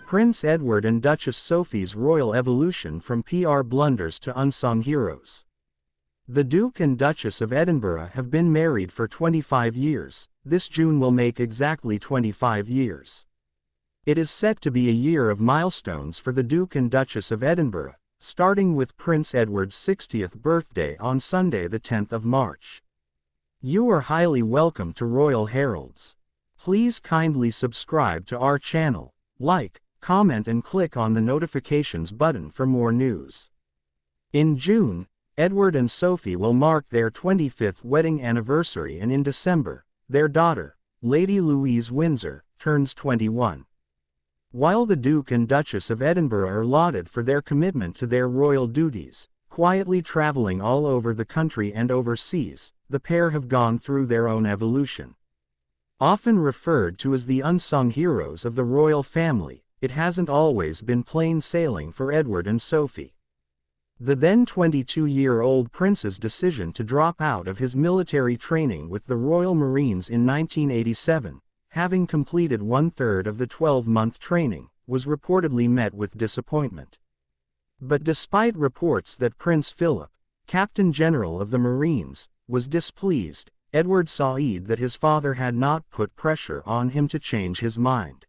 Prince Edward and Duchess Sophie's royal evolution from PR blunders to unsung heroes. The Duke and Duchess of Edinburgh have been married for 25 years. This June will make exactly 25 years. It is set to be a year of milestones for the Duke and Duchess of Edinburgh, starting with Prince Edward's 60th birthday on Sunday the 10th of March. You are highly welcome to Royal Heralds. Please kindly subscribe to our channel, like, comment and click on the notifications button for more news. In June, Edward and Sophie will mark their 25th wedding anniversary, and in December, their daughter, Lady Louise Windsor, turns 21. While the Duke and Duchess of Edinburgh are lauded for their commitment to their royal duties, quietly traveling all over the country and overseas, the pair have gone through their own evolution. Often referred to as the unsung heroes of the royal family, it hasn't always been plain sailing for Edward and Sophie. The then 22-year-old prince's decision to drop out of his military training with the Royal Marines in 1987, having completed 1/3 of the 12-month training, was reportedly met with disappointment. But despite reports that Prince Philip, Captain General of the Marines, was displeased, Edward saw that his father had not put pressure on him to change his mind.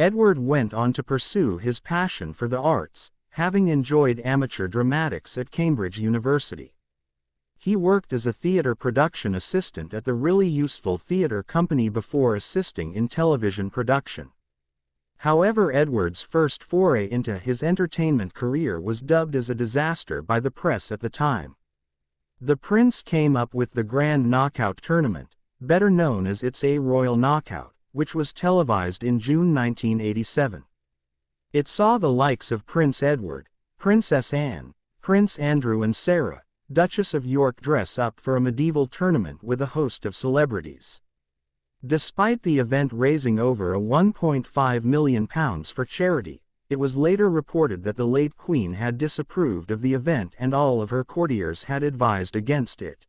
Edward went on to pursue his passion for the arts, having enjoyed amateur dramatics at Cambridge University. He worked as a theatre production assistant at the Really Useful Theatre Company before assisting in television production. However, Edward's first foray into his entertainment career was dubbed as a disaster by the press at the time. The prince came up with the Grand Knockout Tournament, better known as It's a Royal Knockout, which was televised in June 1987. It saw the likes of Prince Edward, Princess Anne, Prince Andrew and Sarah, Duchess of York dress up for a medieval tournament with a host of celebrities. Despite the event raising over £1.5 million for charity, it was later reported that the late Queen had disapproved of the event and all of her courtiers had advised against it.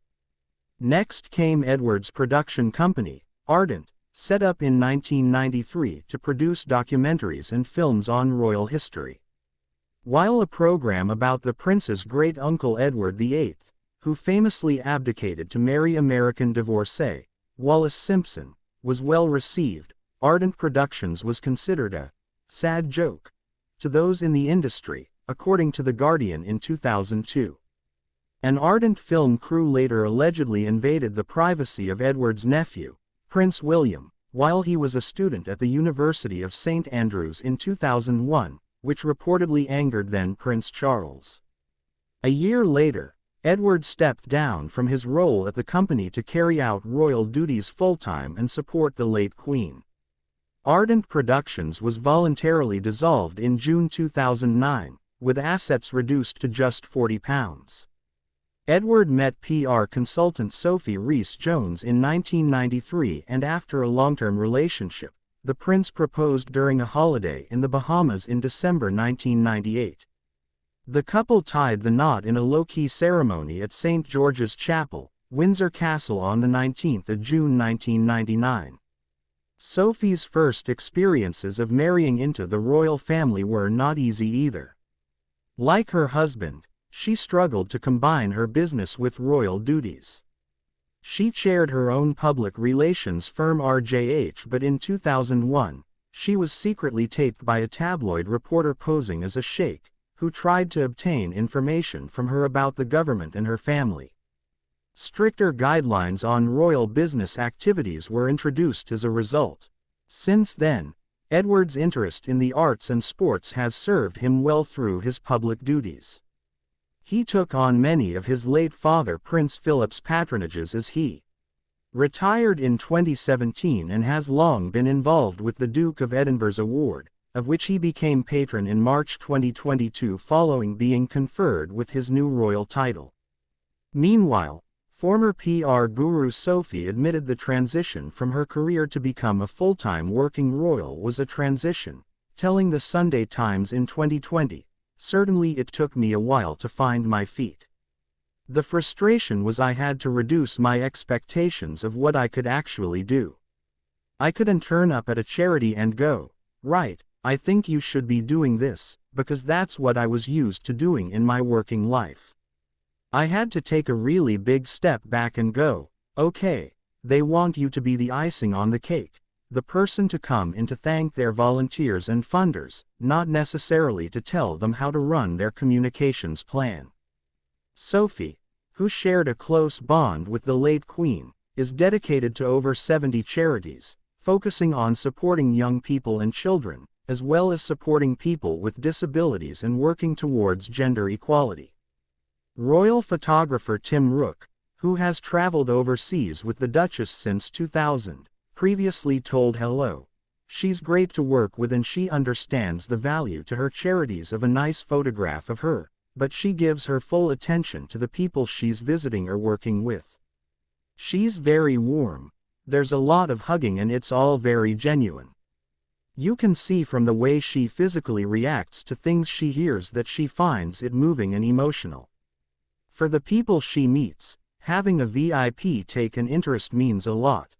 Next came Edward's production company, Ardent, set up in 1993 to produce documentaries and films on royal history. While a program about the prince's great-uncle Edward VIII, who famously abdicated to marry American divorcee, Wallis Simpson, was well received, Ardent Productions was considered a sad joke to those in the industry, according to The Guardian in 2002. An Ardent film crew later allegedly invaded the privacy of Edward's nephew, Prince William, while he was a student at the University of St. Andrews in 2001, which reportedly angered then Prince Charles. A year later, Edward stepped down from his role at the company to carry out royal duties full-time and support the late Queen. Ardent Productions was voluntarily dissolved in June 2009, with assets reduced to just £40. Edward met PR consultant Sophie Rhys-Jones in 1993, and after a long-term relationship, the prince proposed during a holiday in the Bahamas in December 1998. The couple tied the knot in a low-key ceremony at St. George's Chapel, Windsor Castle on the 19th of June 1999. Sophie's first experiences of marrying into the royal family were not easy either. Like her husband, she struggled to combine her business with royal duties. She chaired her own public relations firm RJH, but in 2001, she was secretly taped by a tabloid reporter posing as a sheikh, who tried to obtain information from her about the government and her family. Stricter guidelines on royal business activities were introduced as a result. Since then, Edward's interest in the arts and sports has served him well through his public duties. He took on many of his late father Prince Philip's patronages as he retired in 2017 and has long been involved with the Duke of Edinburgh's award, of which he became patron in March 2022 following being conferred with his new royal title. Meanwhile, former PR guru Sophie admitted the transition from her career to become a full-time working royal was a transition, telling the Sunday Times in 2020, "Certainly it took me a while to find my feet. The frustration was I had to reduce my expectations of what I could actually do. I couldn't turn up at a charity and go, right, I think you should be doing this, because that's what I was used to doing in my working life. I had to take a really big step back and go, okay, they want you to be the icing on the cake, the person to come in to thank their volunteers and funders, not necessarily to tell them how to run their communications plan. Sophie, who shared a close bond with the late Queen, is dedicated to over 70 charities, focusing on supporting young people and children, as well as supporting people with disabilities and working towards gender equality. Royal photographer Tim Rook, who has traveled overseas with the Duchess since 2000, previously told Hello, she's great to work with and she understands the value to her charities of a nice photograph of her, but she gives her full attention to the people she's visiting or working with. She's very warm, there's a lot of hugging and it's all very genuine. You can see from the way she physically reacts to things she hears that she finds it moving and emotional. For the people she meets, having a VIP take an interest means a lot.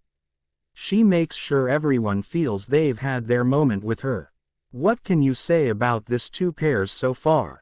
She makes sure everyone feels they've had their moment with her. What can you say about this two pairs so far?